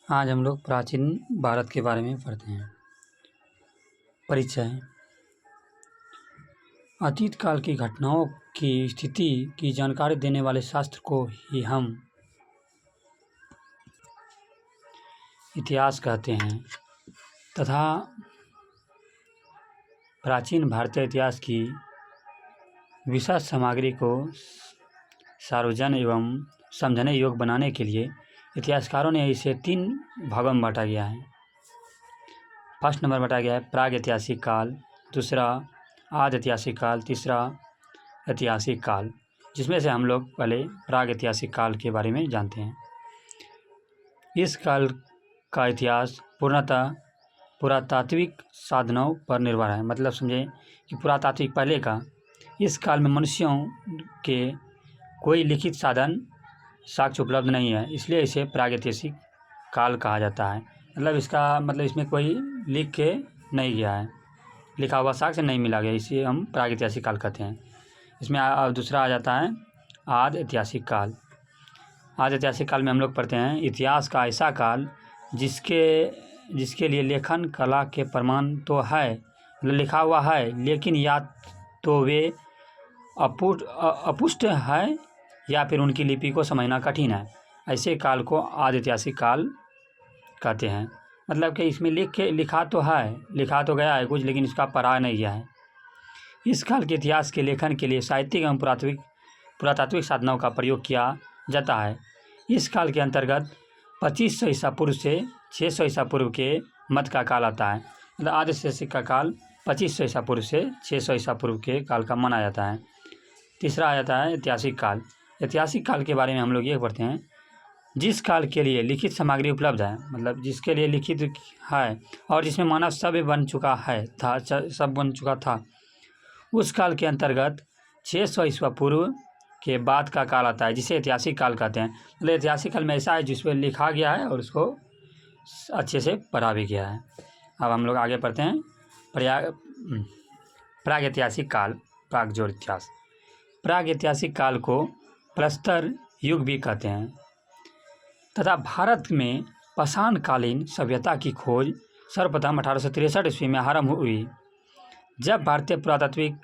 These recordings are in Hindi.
आज हम लोग प्राचीन भारत के बारे में पढ़ते हैं। परिचय। अतीत काल की घटनाओं की स्थिति की जानकारी देने वाले शास्त्र को ही हम इतिहास कहते हैं तथा प्राचीन भारतीय इतिहास की विशेष सामग्री को सार्वजन एवं समझने योग्य बनाने के लिए इतिहासकारों ने इसे 3 भागों में बांटा गया है। फर्स्ट नंबर बांटा गया है प्राग ऐतिहासिक काल, दूसरा आदि ऐतिहासिक काल, तीसरा ऐतिहासिक काल, जिसमें से हम लोग पहले प्राग ऐतिहासिक काल के बारे में जानते हैं। इस काल का इतिहास पूर्णतः पुरातात्विक साधनों पर निर्भर है। मतलब समझे कि पुरातात्विक पहले का, इस काल में मनुष्यों के कोई लिखित साधन साक्ष्य उपलब्ध नहीं है, इसलिए इसे प्रागैतिहासिक काल कहा जाता है। मतलब इसका मतलब इसमें कोई लिख के नहीं गया है, लिखा हुआ साक्ष्य नहीं मिला गया, इसे हम प्रागैतिहासिक काल कहते हैं। इसमें दूसरा आ जाता है आदि ऐतिहासिक काल। आदि ऐतिहासिक काल में हम लोग पढ़ते हैं इतिहास का ऐसा काल जिसके लिए लेखन कला के प्रमाण तो है, मतलब लिखा हुआ है, लेकिन या तो वे अपुष्ट है या फिर उनकी लिपि को समझना कठिन है। ऐसे काल को आदि ऐतिहासिक काल कहते हैं। मतलब कि इसमें लिखा तो है, लिखा तो गया है कुछ, लेकिन इसका पढ़ा नहीं गया है। इस काल के इतिहास के लेखन के लिए साहित्यिक एवं पुरातात्विक साधनों का प्रयोग किया जाता है। इस काल के अंतर्गत 2500 ईसा पूर्व से 600 ईसा पूर्व के मध्य का काल आता है। मतलब आदि ऐतिहासिक का काल 2500 ईसा पूर्व से 600 ईसा पूर्व के काल का माना जाता है। तीसरा आ जाता है ऐतिहासिक काल। ऐतिहासिक काल के बारे में हम लोग ये पढ़ते हैं जिस काल के लिए लिखित सामग्री उपलब्ध है, मतलब जिसके लिए लिखित है और जिसमें मानव सभ्य बन चुका था, उस काल के अंतर्गत 600 ईसा पूर्व के बाद का काल आता है, जिसे ऐतिहासिक काल कहते हैं। मतलब ऐतिहासिक काल में ऐसा है जिसमें लिखा गया है और उसको अच्छे से पढ़ा भी गया है। अब हम लोग आगे पढ़ते हैं प्रागैतिहासिक काल। प्रागजोड़ इतिहास। प्रागैतिहासिक काल को प्रस्तर युग भी कहते हैं तथा भारत में पाषाणकालीन सभ्यता की खोज सर्वप्रथम 1863 ईस्वी में आरंभ हुई, जब भारतीय पुरातात्विक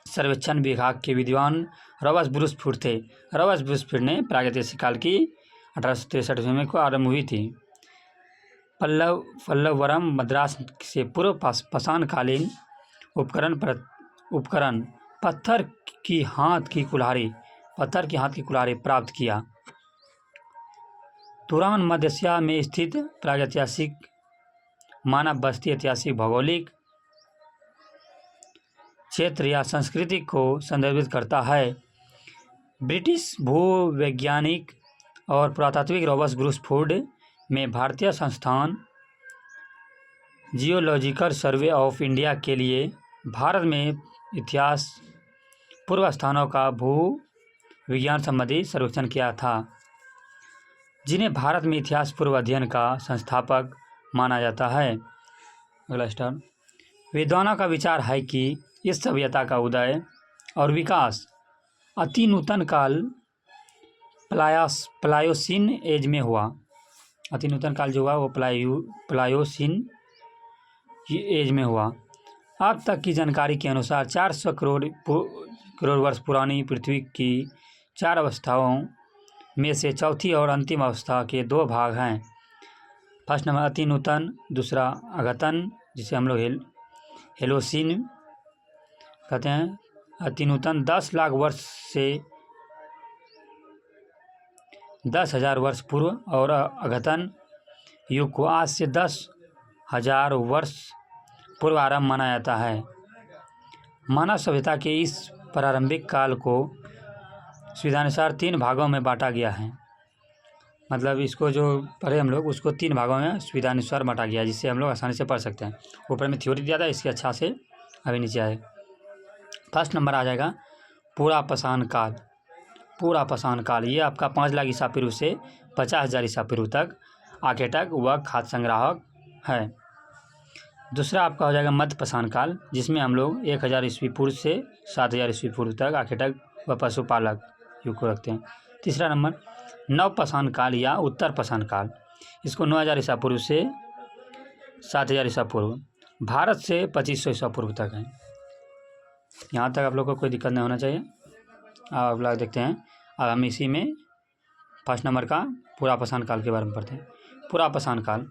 सर्वेक्षण विभाग के विद्वान रॉबर्ट ब्रूसफील्ड थे। रॉबर्ट ब्रूसफील्ड ने प्रागैतिहासिक काल की 1863 ईस्वी में को आरंभ हुई थी। पल्लवरम मद्रास से पूर्व पाषाणकालीन उपकरण पत्थर की हाथ की कुल्हाड़ी प्राप्त किया। तुरान मध्य एशिया में स्थित प्रागैतिहासिक मानव बस्ती ऐतिहासिक भौगोलिक क्षेत्र या संस्कृति को संदर्भित करता है। ब्रिटिश भूवैज्ञानिक और पुरातात्विक रॉबर्ट ब्रूसफील्ड में भारतीय संस्थान जियोलॉजिकल सर्वे ऑफ इंडिया के लिए भारत में इतिहास पूर्व स्थानों का भू विज्ञान संबंधी सर्वेक्षण किया था, जिन्हें भारत में इतिहास पूर्व अध्ययन का संस्थापक माना जाता है। अगला स्टार। विद्वानों का विचार है कि इस सभ्यता का उदय और विकास अति नूतन काल प्लायोसीन एज में हुआ। अति नूतन काल जो हुआ वो प्लायोसीन एज में हुआ। अब तक की जानकारी के अनुसार 400 करोड़ वर्ष पुरानी पृथ्वी की 4 अवस्थाओं में से चौथी और अंतिम अवस्था के 2 भाग हैं। फर्स्ट नंबर अति नूतन, दूसरा अघतन, जिसे हम लोग हेलोसीन कहते हैं। अति नूतन 10 लाख वर्ष से 10,000 वर्ष पूर्व और अघतन युग को आज से 10,000 वर्ष पूर्व आरंभ माना जाता है। मानव सभ्यता के इस प्रारंभिक काल को सुविधानुसार 3 भागों में बांटा गया है। मतलब इसको जो पढ़े हम लोग उसको 3 भागों में सुविधानुसार बांटा गया है, जिससे हम लोग आसानी से पढ़ सकते हैं। ऊपर में थ्योरी दिया था, इसके अच्छा से अभी नीचे आए। फर्स्ट नंबर आ जाएगा पूरा पाषाण काल। ये आपका 5 लाख ईसा पूर्व से 50,000 ईसा पूर्व तक आखेटक वह खाद्य संग्राहक है। दूसरा आपका हो जाएगा मध्य पाषाण काल, जिसमें हम लोग 1000 ईस्वी पूर्व से 7000 ईस्वी पूर्व तक आखेटक व पशुपालक युग को रखते हैं। तीसरा नंबर नव पाषाण काल या उत्तर पाषाण काल, इसको 9000 ईसा पूर्व से 7000 ईसा पूर्व, भारत से 2500 ईसा पूर्व तक है। यहाँ तक आप लोग को कोई दिक्कत नहीं होना चाहिए। अब आप लोग देखते हैं, अब हम इसी में फर्स्ट नंबर का पूरा पाषाण काल के बारे में पढ़ते हैं। पूरा पाषाण काल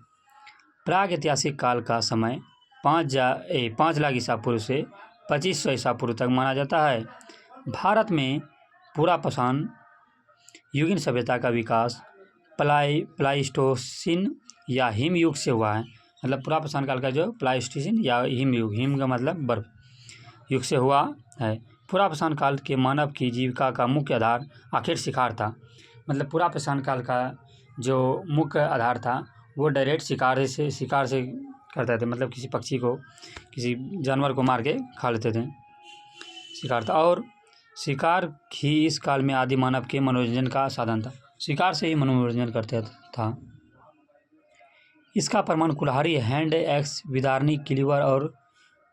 प्राग ऐतिहासिक काल का समय 5 लाख ईसा पूर्व से 2500 ईसा पूर्व तक माना जाता है। भारत में पूरा पाषाण युगीन सभ्यता का विकास प्लाइस्टोसिन या हिम युग से हुआ है। मतलब पूरा पाषाण काल का जो प्लाइस्टोसिन या हिम युग, हिम का मतलब बर्फ, युग से हुआ है। पूरा पाषाण काल के मानव की जीविका का मुख्य आधार आखिर शिकार था। मतलब पूरा पाषाण काल का जो मुख्य आधार था वो डायरेक्ट शिकार से करते थे। मतलब किसी पक्षी को, किसी जानवर को मार के खा लेते थे, शिकार था। और शिकार ही इस काल में आदि मानव के मनोरंजन का साधन था। शिकार से ही मनोरंजन करते था। इसका प्रमाण कुल्हाड़ी, हैंड एक्स, विदारनी, क्लीवर और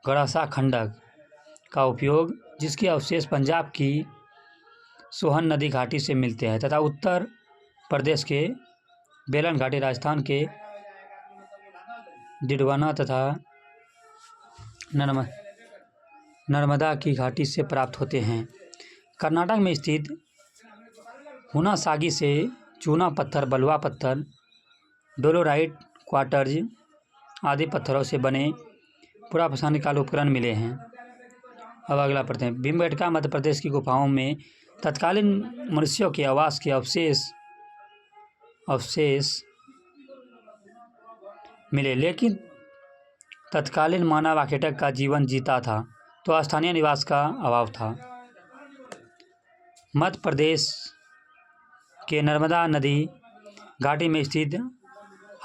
गड़ासा खंडक का उपयोग, जिसके अवशेष पंजाब की सोहन नदी घाटी से मिलते हैं तथा उत्तर प्रदेश के बेलन घाटी, राजस्थान के डिडवाना तथा नर्मदा की घाटी से प्राप्त होते हैं। कर्नाटक में स्थित हुनासागी से चूना पत्थर, बलुआ पत्थर, डोलोराइट, क्वार्ट्ज आदि पत्थरों से बने पूरा पाषाण काल उपकरण मिले हैं। अब अगला पढ़ते हैं। भीमबेटका मध्य प्रदेश की गुफाओं में तत्कालीन मनुष्यों के आवास के अवशेष मिले, लेकिन तत्कालीन मानव आखेटक का जीवन जीता था तो स्थानीय निवास का अभाव था। मध्य प्रदेश के नर्मदा नदी घाटी में स्थित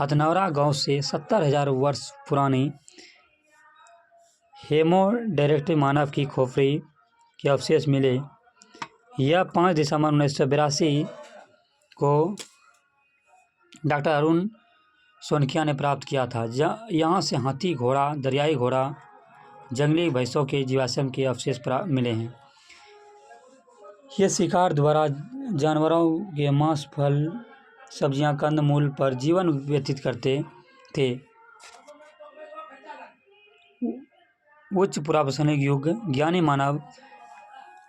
हथनौरा गांव से 70,000 वर्ष पुरानी हेमोडेरेक्टिव मानव की खोपड़ी के अवशेष मिले। यह 5 दिसंबर 1982 को डॉक्टर अरुण सोनकिया ने प्राप्त किया था। यहाँ से हाथी, घोड़ा, दरियाई घोड़ा, जंगली भैंसों के जीवाश्म के अवशेष मिले हैं। ये शिकार द्वारा जानवरों के मांस, फल, सब्जियां, कंद मूल पर जीवन व्यतीत करते थे। उच्च पुरापाषाणिक युग ज्ञानी मानव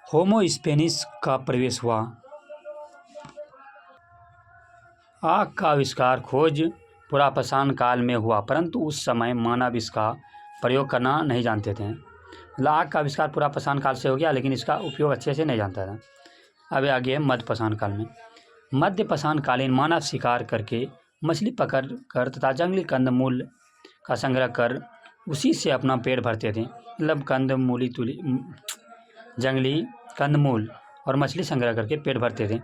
होमो स्पेनिस का प्रवेश हुआ। आग का आविष्कार खोज पुरापाषाण काल में हुआ, परंतु उस समय मानव इसका प्रयोग करना नहीं जानते थे। मतलब आग का आविष्कार पुरापाषाण काल से हो गया, लेकिन इसका उपयोग अच्छे से नहीं जानता था। अब आगे मध्य पाषाण काल में। मध्य पाषाण कालीन मानव शिकार करके मछली पकड़ कर तथा जंगली कंदमूल का संग्रह कर उसी से अपना पेट भरते थे। मतलब जंगली कंदमूल और मछली संग्रह करके पेट भरते थे।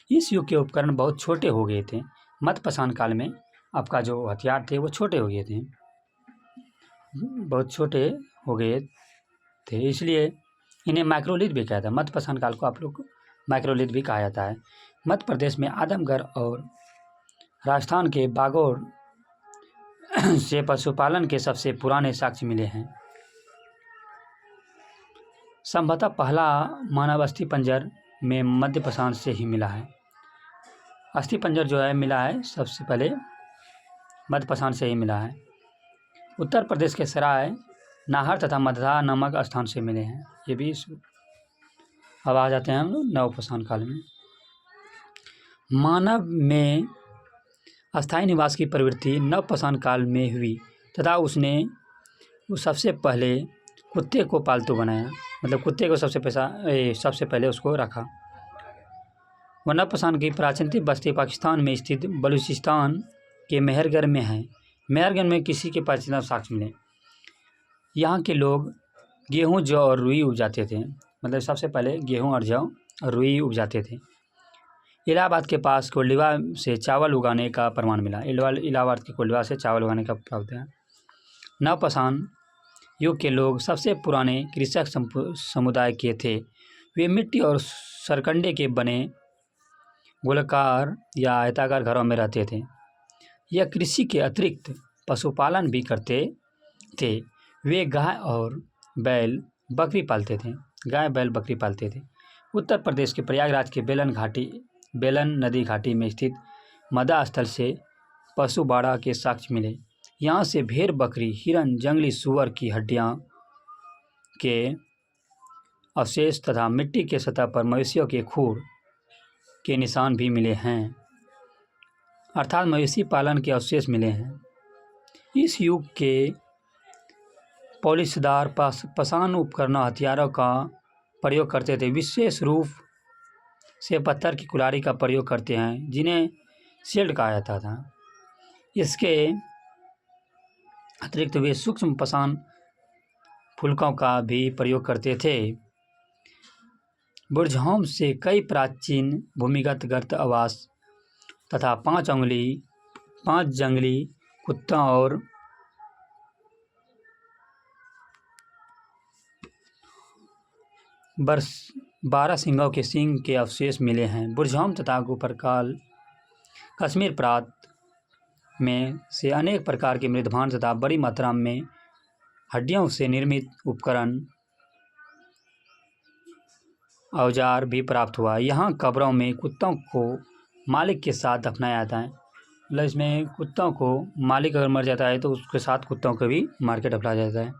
इस युग के उपकरण बहुत छोटे हो गए थे। मध्य पाषाण काल में आपका जो हथियार थे वो छोटे हो गए थे, बहुत छोटे हो गए थे, इसलिए इन्हें माइक्रोलिथ भी कहता है। मध्य पाषाण काल को आप लोग माइक्रोलिथ भी कहा जाता है। मध्य प्रदेश में आदमगढ़ और राजस्थान के बागोर से पशुपालन के सबसे पुराने साक्ष्य मिले हैं। संभवतः पहला मानव अस्थिपंजर में मध्य पाषाण से ही मिला है। अस्थिपंजर जो है मिला है सबसे पहले मध्य पाषाण से ही मिला है। उत्तर प्रदेश के सराय, नाहर तथा मध्या नामक स्थान से मिले हैं। ये भी अब आ जाते हैं हम लोग नव पाषाण काल में। मानव में अस्थायी निवास की प्रवृत्ति नव पाषाण काल में हुई तथा उसने सबसे पहले कुत्ते को पालतू बनाया। मतलब कुत्ते को सबसे पहले उसको रखा। वह नव पाषाण की प्राचीन बस्ती पाकिस्तान में स्थित बलूचिस्तान के मेहरगढ़ में है। मेहरगढ़ में किसी के प्राचीन साक्ष्य मिले। यहाँ के लोग गेहूँ, जौ और रुई उपजाते थे। मतलब सबसे पहले गेहूँ और जौ और रुई उपजाते थे। इलाहाबाद के पास कोल्डिवा से चावल उगाने का प्रमाण मिला। इलाहाबाद के कोल्डिवा से चावल उगाने का प्राप्त है। नव पाषाण युग के लोग सबसे पुराने कृषक समुदाय के थे। वे मिट्टी और सरकंडे के बने गोलाकार या आयताकार घरों में रहते थे। यह कृषि के अतिरिक्त पशुपालन भी करते थे। वे गाय और बैल बकरी पालते थे। गाय बैल बकरी पालते थे। उत्तर प्रदेश के प्रयागराज के बेलन नदी घाटी में स्थित मदा स्थल से पशु बाड़ा के साक्ष्य मिले। यहाँ से भेड़, बकरी, हिरन, जंगली सूअर की हड्डियाँ के अवशेष तथा मिट्टी के सतह पर मवेशियों के खूर के निशान भी मिले हैं, अर्थात मवेशी पालन के अवशेष मिले हैं। इस युग के पॉलिशदार पाषाण उपकरणों, हथियारों का प्रयोग करते थे। विशेष रूप से पत्थर की कुल्हाड़ी का प्रयोग करते हैं, जिन्हें शील्ड कहा जाता था। इसके अतिरिक्त वे सूक्ष्म पाषाण फुलकों का भी प्रयोग करते थे। बुर्जहोम से कई प्राचीन भूमिगत गर्त आवास तथा 5 जंगली कुत्तों और 12 सिंहों के सींग के अवशेष मिले हैं। बुर्जहोम तथा गुफरकाल कश्मीर प्रांत में से अनेक प्रकार के मृदभांड तथा बड़ी मात्रा में हड्डियों से निर्मित उपकरण औजार भी प्राप्त हुआ। यहाँ कब्रों में कुत्तों को मालिक के साथ दफनाया जाता है। मतलब इसमें कुत्तों को मालिक अगर मर जाता है तो उसके साथ कुत्तों को भी मार के दफनाया जाता है।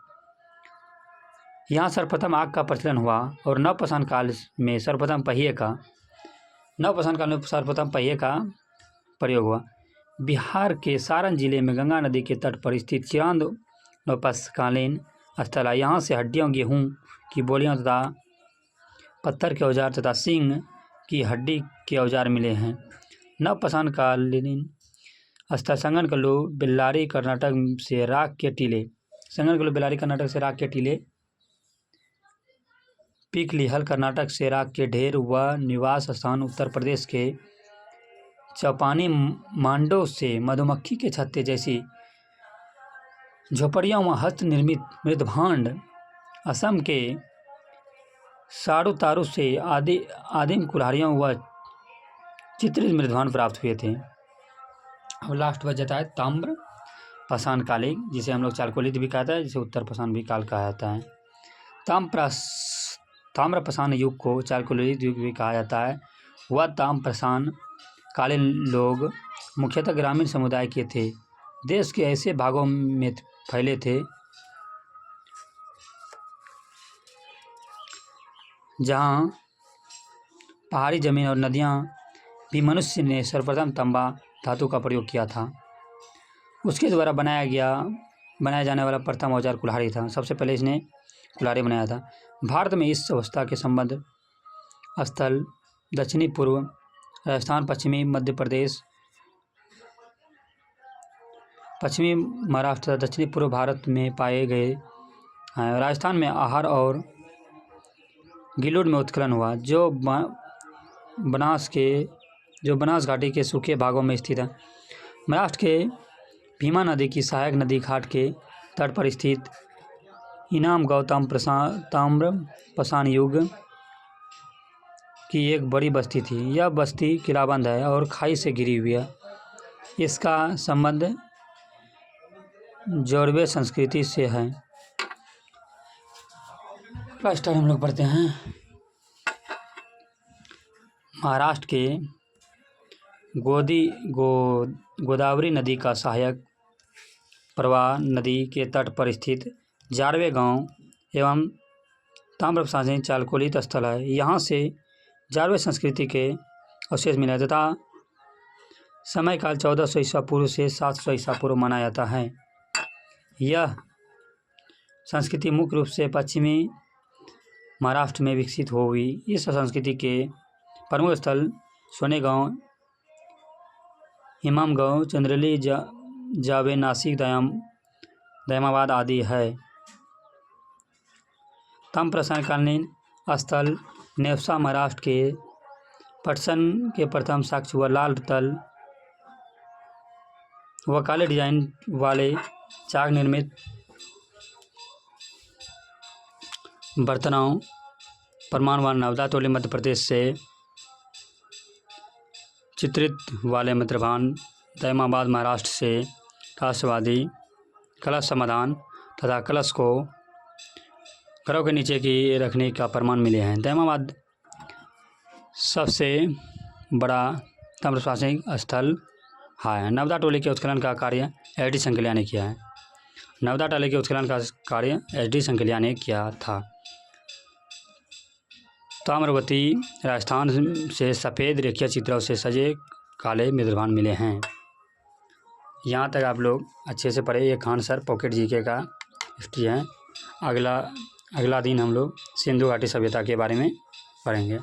यहाँ सर्वप्रथम आग का प्रचलन हुआ और नवपाषाण काल में सर्वप्रथम पहिए का प्रयोग हुआ। बिहार के सारण जिले में गंगा नदी के तट पर स्थित चिरांद नवपाषाणकालीन स्थल है। यहाँ से हड्डियों, गेहूँ की बोलियाँ तथा पत्थर के औजार तथा सींग की हड्डी के औजार मिले हैं। नवपाषाणकालीन स्थल संगनकल्लू, बेल्लारी, कर्नाटक से राख के टीले, पीकलिहल, कर्नाटक से राख के ढेर व निवास स्थान उत्तर प्रदेश के चौपानी मांडो से मधुमक्खी के छत्ते जैसी झोपड़ियों व हस्त निर्मित मृदभांड, असम के साड़ुतारू से आदिम कुल्हाड़ियों व चित्रित मृदभांड प्राप्त हुए थे। अब लास्ट बच जाता है ताम्र पाषाण कालीन, जिसे हम लोग चालकोलित भी कहते हैं, जिसे उत्तर पाषाण भी काल कहा जाता है। ताम्र पाषाण युग को चालकोलित युग भी कहा जाता है। वह ताम्र पाषाण कालीन लोग मुख्यतः ग्रामीण समुदाय के थे। देश के ऐसे भागों में फैले थे जहाँ पहाड़ी जमीन और नदियाँ भी मनुष्य ने सर्वप्रथम तांबा धातु का प्रयोग किया था। उसके द्वारा बनाया जाने वाला प्रथम औजार कुल्हाड़ी था। सबसे पहले इसने कुल्हाड़ी बनाया था। भारत में इस अवस्था के संबंध स्थल दक्षिणी पूर्व राजस्थान, पश्चिमी मध्य प्रदेश, पश्चिमी महाराष्ट्र तथा दक्षिणी पूर्व भारत में पाए गए हैं। राजस्थान में आहार और गिलोड में उत्खनन हुआ, जो बनास घाटी के सूखे भागों में स्थित है। महाराष्ट्र के भीमा नदी की सहायक नदी घाट के तट पर स्थित इनाम गांव ताम्र पाषाण युग की एक बड़ी बस्ती थी। यह बस्ती किलाबंद है और खाई से घिरी हुई है। इसका संबंध जोड़वे संस्कृति से है। फर्स्ट हम लोग पढ़ते हैं। महाराष्ट्र के गोदावरी नदी का सहायक प्रवाह नदी के तट पर स्थित जारवे गांव एवं ताम्र पाषाण चालकोलित स्थल है। यहाँ से जारवे संस्कृति के अवशेष मिले तथा समय काल 1400 ईसा पूर्व से 700 ईसा पूर्व माना जाता है। यह संस्कृति मुख्य रूप से पश्चिमी महाराष्ट्र में विकसित हुई। इस संस्कृति के प्रमुख स्थल सोनेगांव, हिमामगांव, चंद्रली, जावे, नासिक, दयामाबाद आदि है। ताम्र पाषाणकालीन स्थल नेवसा महाराष्ट्र के पटसन के प्रथम साक्ष्य व लाल तल व काले डिजाइन वाले चाक निर्मित बर्तनों प्रमाणवान नवदा तोली मध्य प्रदेश से चित्रित वाले मृदभांड, दयामाबाद महाराष्ट्र से राष्ट्रवादी कलश समाधान तथा कलश को घरों के नीचे की रखने का प्रमाण मिले हैं। दयामाबाद सबसे बड़ा ताम्र पाषाण स्थल है। नर्मदा टोली के उत्खनन का कार्य एच डी संकलिया ने किया है। नर्मदा टोली के उत्खनन का कार्य एच डी संकलिया ने किया था। ताम्रवती राजस्थान से सफ़ेद रेखीय चित्रों से सजे काले मृदुभान मिले हैं। यहाँ तक आप लोग अच्छे से पढ़े। ये खान सर पॉकेट जीके का हिस्ट्री है। अगला दिन हम लोग सिंधु घाटी सभ्यता के बारे में पढ़ेंगे।